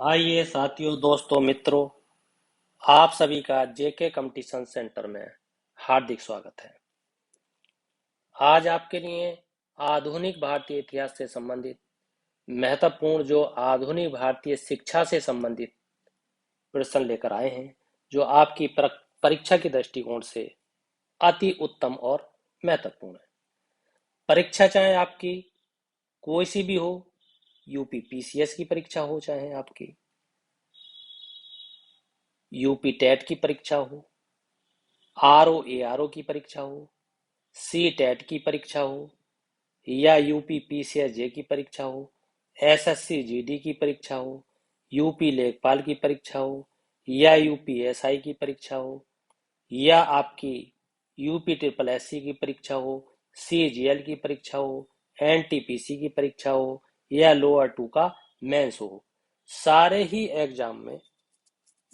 आइए साथियों, दोस्तों, मित्रों, आप सभी का जेके कंपटीशन सेंटर में हार्दिक स्वागत है। आज आपके लिए आधुनिक भारतीय इतिहास से संबंधित महत्वपूर्ण जो आधुनिक भारतीय शिक्षा से संबंधित प्रश्न लेकर आए हैं, जो आपकी परीक्षा के दृष्टिकोण से अति उत्तम और महत्वपूर्ण है। परीक्षा चाहे आपकी कोई सी भी हो, यूपी पीसीएस की परीक्षा हो, चाहे आपकी यूपी टेट की परीक्षा हो, आरओ एआरओ की परीक्षा हो, सी टेट की परीक्षा हो, या यूपी पीसीएसजे की परीक्षा हो, एसएससी जीडी की परीक्षा हो, यूपी लेखपाल की परीक्षा हो, या यूपी एसआई की परीक्षा हो, या आपकी यूपी ट्रिपल एससी की परीक्षा हो, सीजीएल की परीक्षा हो, एनटीपीसी की परीक्षा हो, या लोअर टू का मेंस हो, सारे ही एग्जाम में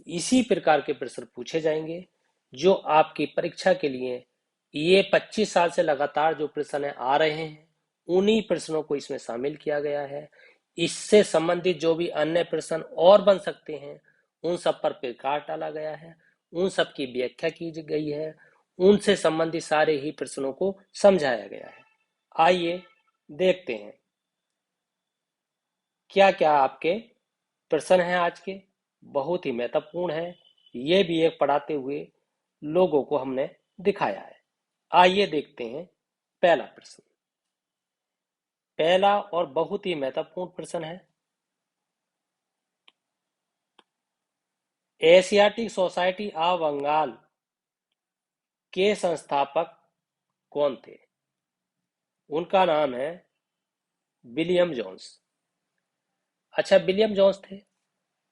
इसी प्रकार के प्रश्न पूछे जाएंगे, जो आपकी परीक्षा के लिए ये 25 साल से लगातार जो प्रश्न आ रहे हैं, उन्हीं प्रश्नों को इसमें शामिल किया गया है। इससे संबंधित जो भी अन्य प्रश्न और बन सकते हैं, उन सब पर प्रकाश डाला गया है, उन सब की व्याख्या की गई है, उनसे संबंधित सारे ही प्रश्नों को समझाया गया है। आइए देखते हैं क्या क्या आपके प्रश्न हैं आज के। बहुत ही महत्वपूर्ण है, ये भी एक पढ़ाते हुए लोगों को हमने दिखाया है। आइए देखते हैं पहला प्रश्न। पहला और बहुत ही महत्वपूर्ण प्रश्न है, एशियाटिक सोसाइटी ऑफ बंगाल के संस्थापक कौन थे? उनका नाम है विलियम जोन्स। अच्छा, विलियम जोन्स थे।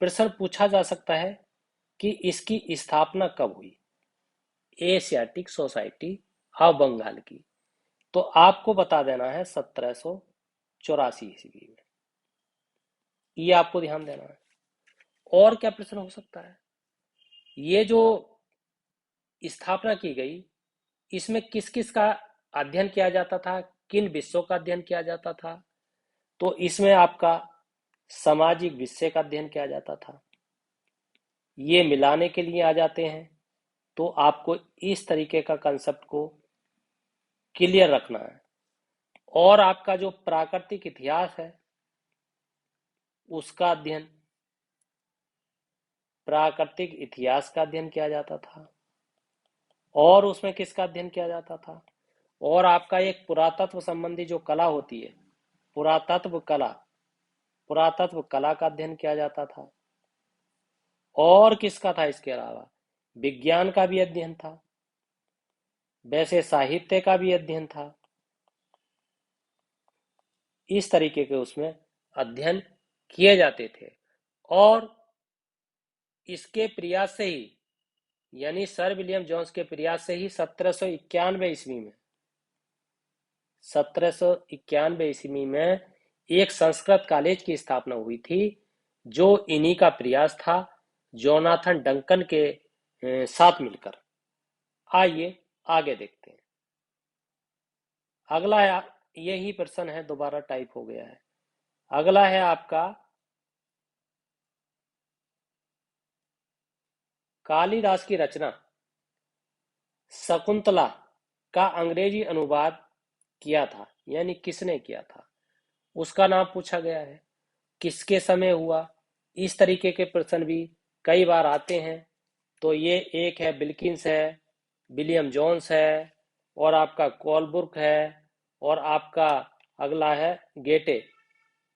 प्रश्न पूछा जा सकता है कि इसकी स्थापना कब हुई, एशियाटिक सोसाइटी ऑफ बंगाल की। तो आपको बता देना है 1784 ईस्वी में। ये आपको ध्यान देना है। और क्या प्रश्न हो सकता है, ये जो स्थापना की गई, इसमें किस किस का अध्ययन किया जाता था, किन विषयों का अध्ययन किया जाता था? तो इसमें आपका सामाजिक विषय का अध्ययन किया जाता था। ये मिलाने के लिए आ जाते हैं, तो आपको इस तरीके का कंसेप्ट को क्लियर रखना है। और आपका जो प्राकृतिक इतिहास है, उसका अध्ययन, प्राकृतिक इतिहास का अध्ययन किया जाता था। और उसमें किसका अध्ययन किया जाता था? और आपका एक पुरातत्व संबंधी जो कला होती है, पुरातत्व कला, पुरातत्व कला का अध्ययन किया जाता था। और किसका था? इसके अलावा विज्ञान का भी अध्ययन था, वैसे साहित्य का भी अध्ययन था। इस तरीके के उसमें अध्ययन किए जाते थे। और इसके प्रयास से ही, यानी सर विलियम जोन्स के प्रयास से ही 1791 ईस्वी में, 1791 ईस्वी में एक संस्कृत कॉलेज की स्थापना हुई थी, जो इन्हीं का प्रयास था, जोनाथन डंकन के साथ मिलकर। आइए आगे देखते हैं। अगला है, यही प्रश्न है, दोबारा टाइप हो गया है। अगला है आपका, कालिदास की रचना शकुंतला का अंग्रेजी अनुवाद किया था, यानी किसने किया था, उसका नाम पूछा गया है। किसके समय हुआ? इस तरीके के प्रश्न भी कई बार आते हैं। तो ये एक है बिल्किंस है, विलियम जोन्स है, और आपका कोलब्रुक है, और आपका अगला है गेटे।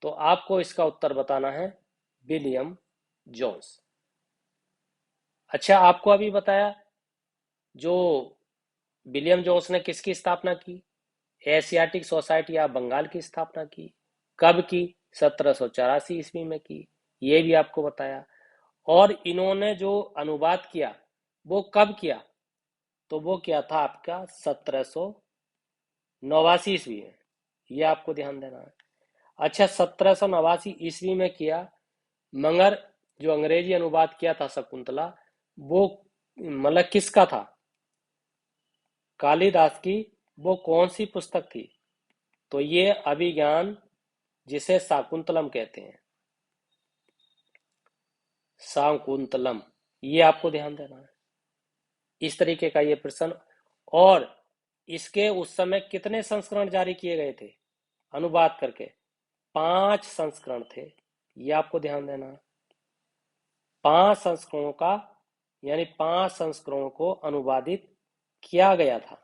तो आपको इसका उत्तर बताना है विलियम जोन्स। अच्छा, आपको अभी बताया जो विलियम जोन्स ने किसकी स्थापना की, एशियाटिक सोसाइटी ऑफ बंगाल की स्थापना की। कब की? 1784 ईस्वी में की। ये भी आपको बताया। और इन्होंने जो अनुवाद किया, वो कब किया? तो वो किया था आपका 1789 ईस्वी में। ये आपको ध्यान देना है। अच्छा, 1789 ईस्वी में किया, मगर जो अंग्रेजी अनुवाद किया था शकुंतला, वो मतलब किसका था? कालिदास की। वो कौन सी पुस्तक थी? तो ये अभिज्ञान, जिसे शाकुंतलम कहते हैं। शाकुंतलम, ये आपको ध्यान देना है। इस तरीके का ये प्रश्न। और इसके उस समय कितने संस्करण जारी किए गए थे अनुवाद करके? 5 संस्करण थे, ये आपको ध्यान देना है। 5 संस्करणों का, यानी 5 संस्करणों को अनुवादित किया गया था,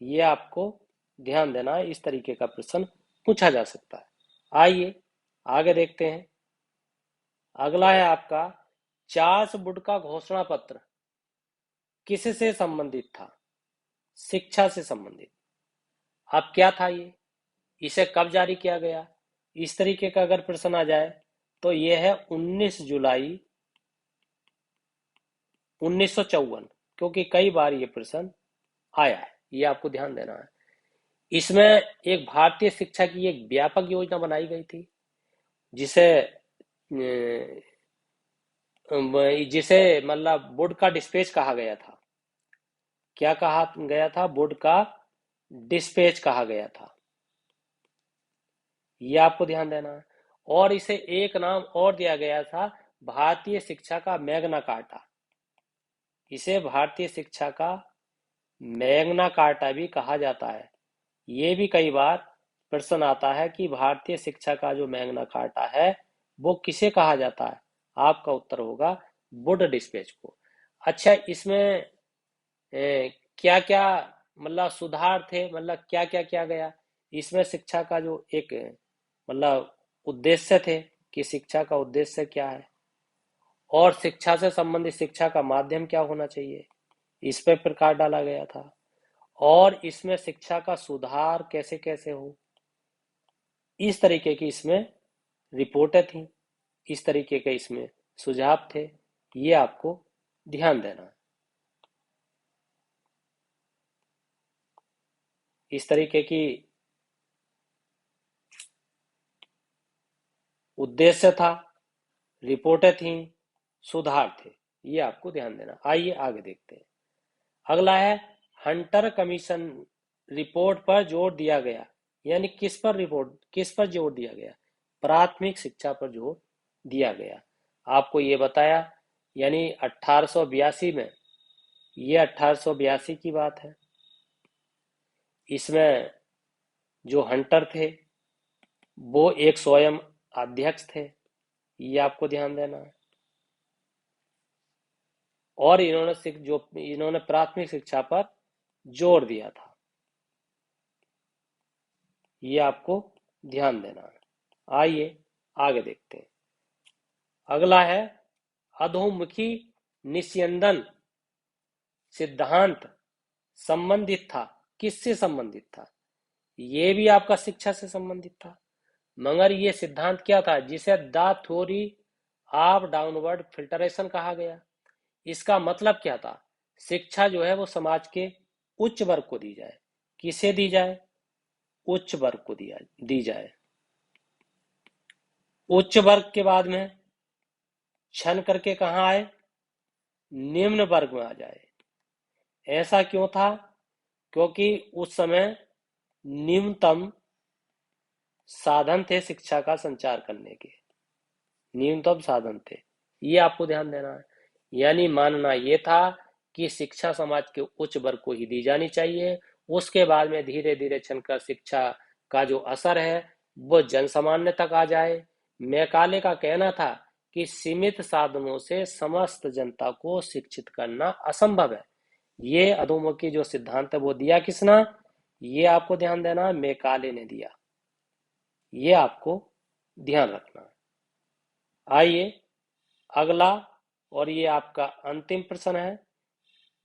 ये आपको ध्यान देना है। इस तरीके का प्रश्न पूछा जा सकता है। आइए आगे देखते हैं। अगला है आपका, चार्ल्स वुड का घोषणा पत्र किससे संबंधित था? शिक्षा से संबंधित। अब क्या था ये, इसे कब जारी किया गया? इस तरीके का अगर प्रश्न आ जाए तो यह है 19 जुलाई 1954, क्योंकि कई बार ये प्रश्न आया है, ये आपको ध्यान देना है। इसमें एक भारतीय शिक्षा की एक व्यापक योजना बनाई गई थी, जिसे जिसे मतलब वुड का डिस्पेच कहा गया था। क्या कहा गया था? वुड का डिस्पेच कहा गया था, ये आपको ध्यान देना है। और इसे एक नाम और दिया गया था, भारतीय शिक्षा का मैग्ना कार्टा। इसे भारतीय शिक्षा का मैग्ना कार्टा भी कहा जाता है। ये भी कई बार प्रश्न आता है कि भारतीय शिक्षा का जो मैग्ना कार्टा है वो किसे कहा जाता है? आपका उत्तर होगा वुड डिस्पेच को। अच्छा, इसमें क्या क्या मतलब सुधार थे, मतलब क्या क्या किया गया? इसमें शिक्षा का जो एक मतलब उद्देश्य थे कि शिक्षा का उद्देश्य क्या है, और शिक्षा से संबंधित शिक्षा का माध्यम क्या होना चाहिए, इस पे प्रकाश डाला गया था। और इसमें शिक्षा का सुधार कैसे कैसे हो, इस तरीके की इसमें रिपोर्टें थी, इस तरीके के इसमें सुझाव थे, ये आपको ध्यान देना है। इस तरीके की उद्देश्य था, रिपोर्टें थी, सुधार थे, ये आपको ध्यान देना। आइए आगे देखते हैं। अगला है, हंटर कमीशन रिपोर्ट पर जोर दिया गया, यानी किस पर जोर दिया गया? प्राथमिक शिक्षा पर जोर दिया गया। आपको ये बताया, यानी 1882 में, ये 1882 की बात है। इसमें जो हंटर थे वो एक स्वयं अध्यक्ष थे, ये आपको ध्यान देना है। और इन्होंने प्राथमिक शिक्षा पर जोर दिया था, ये आपको ध्यान देना है। आइए आगे देखते हैं। अगला है, अधोमुखी निस्यंदन सिद्धांत संबंधित था, किससे संबंधित था? ये भी आपका शिक्षा से संबंधित था, मगर ये सिद्धांत क्या था, जिसे the theory of downward filtration कहा गया। इसका मतलब क्या था? शिक्षा जो है वो समाज के उच्च वर्ग को दी जाए। किसे दी जाए? उच्च वर्ग को दी जाए। उच्च वर्ग के बाद में छन करके कहाँ आए? निम्न वर्ग में आ जाए। ऐसा क्यों था? क्योंकि उस समय न्यूनतम साधन थे शिक्षा का संचार करने के, न्यूनतम साधन थे, ये आपको ध्यान देना है। यानी मानना ये था कि शिक्षा समाज के उच्च वर्ग को ही दी जानी चाहिए। उसके बाद में धीरे धीरे चलकर शिक्षा का जो असर है वो जन सामान्य तक आ जाए। मैकाले का कहना था कि सीमित साधनों से समस्त जनता को शिक्षित करना असंभव है। ये अधोमुखी जो सिद्धांत है वो दिया किसने? ये आपको ध्यान देना है, मैकाले ने दिया, ये आपको ध्यान रखना है। आइए अगला, और ये आपका अंतिम प्रश्न है,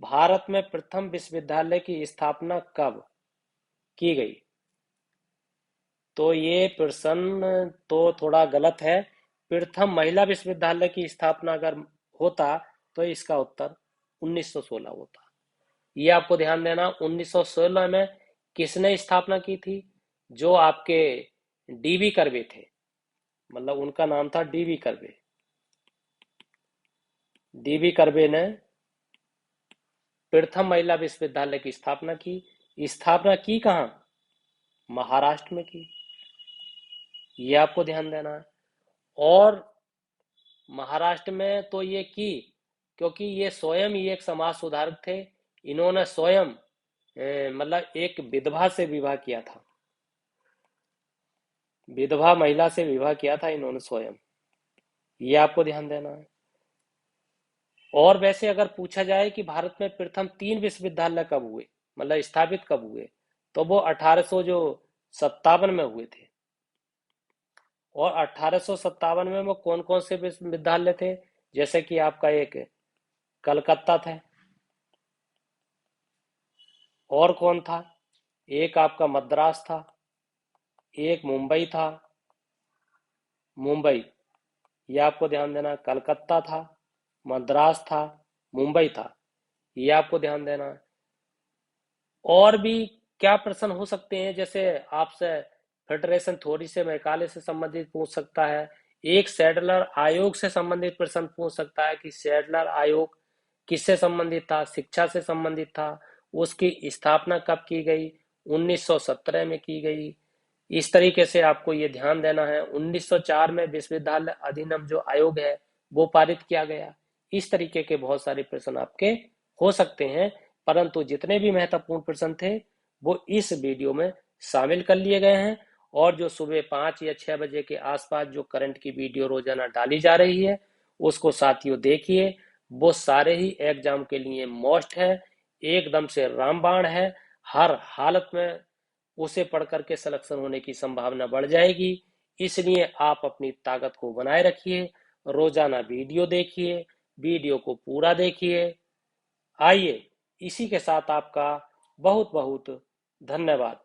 भारत में प्रथम विश्वविद्यालय की स्थापना कब की गई? तो ये प्रश्न तो थोड़ा गलत है। प्रथम महिला विश्वविद्यालय की स्थापना अगर होता तो इसका उत्तर 1916 होता। ये आपको ध्यान देना। 1916 में किसने स्थापना की थी? जो आपके डीवी कर्वे थे, मतलब उनका नाम था डीवी कर्वे। डीवी कर्वे ने प्रथम महिला विश्वविद्यालय की स्थापना की। स्थापना की कहाँ? महाराष्ट्र में की, ये आपको ध्यान देना है। और महाराष्ट्र में तो ये की, क्योंकि ये स्वयं ही एक समाज सुधारक थे। इन्होंने स्वयं मतलब एक विधवा से विवाह किया था, विधवा महिला से विवाह किया था इन्होंने स्वयं। ये आपको ध्यान देना है। और वैसे अगर पूछा जाए कि भारत में प्रथम 3 विश्वविद्यालय कब हुए, मतलब स्थापित कब हुए, तो वो 1857 में हुए थे। और 1857 में वो कौन कौन से विश्वविद्यालय थे, जैसे कि आपका एक कलकत्ता था, और कौन था, एक आपका मद्रास था, एक मुंबई था, मुंबई, ये आपको ध्यान देना। कलकत्ता था, मद्रास था, मुंबई था, ये आपको ध्यान देना है। और भी क्या प्रश्न हो सकते हैं, जैसे आपसे फेडरेशन थ्योरी से मैकाले से संबंधित पूछ सकता है, एक सैडलर आयोग से संबंधित प्रश्न पूछ सकता है कि सैडलर आयोग किससे संबंधित था, शिक्षा से संबंधित था, उसकी स्थापना कब की गई, 1917 में की गई। इस तरीके से आपको ये ध्यान देना है। 1904 में विश्वविद्यालय अधिनियम जो आयोग है वो पारित किया गया। इस तरीके के बहुत सारे प्रश्न आपके हो सकते हैं, परंतु जितने भी महत्वपूर्ण प्रश्न थे वो इस वीडियो में शामिल कर लिए गए हैं। और जो सुबह 5 या 6 बजे के आसपास जो करंट की वीडियो रोजाना डाली जा रही है उसको साथियों देखिए, वो सारे ही एग्जाम के लिए मोस्ट है, एकदम से रामबाण है। हर हालत में उसे पढ़ करके सिलेक्शन होने की संभावना बढ़ जाएगी। इसलिए आप अपनी ताकत को बनाए रखिए, रोजाना वीडियो देखिए, वीडियो को पूरा देखिए। आइए, इसी के साथ आपका बहुत बहुत धन्यवाद।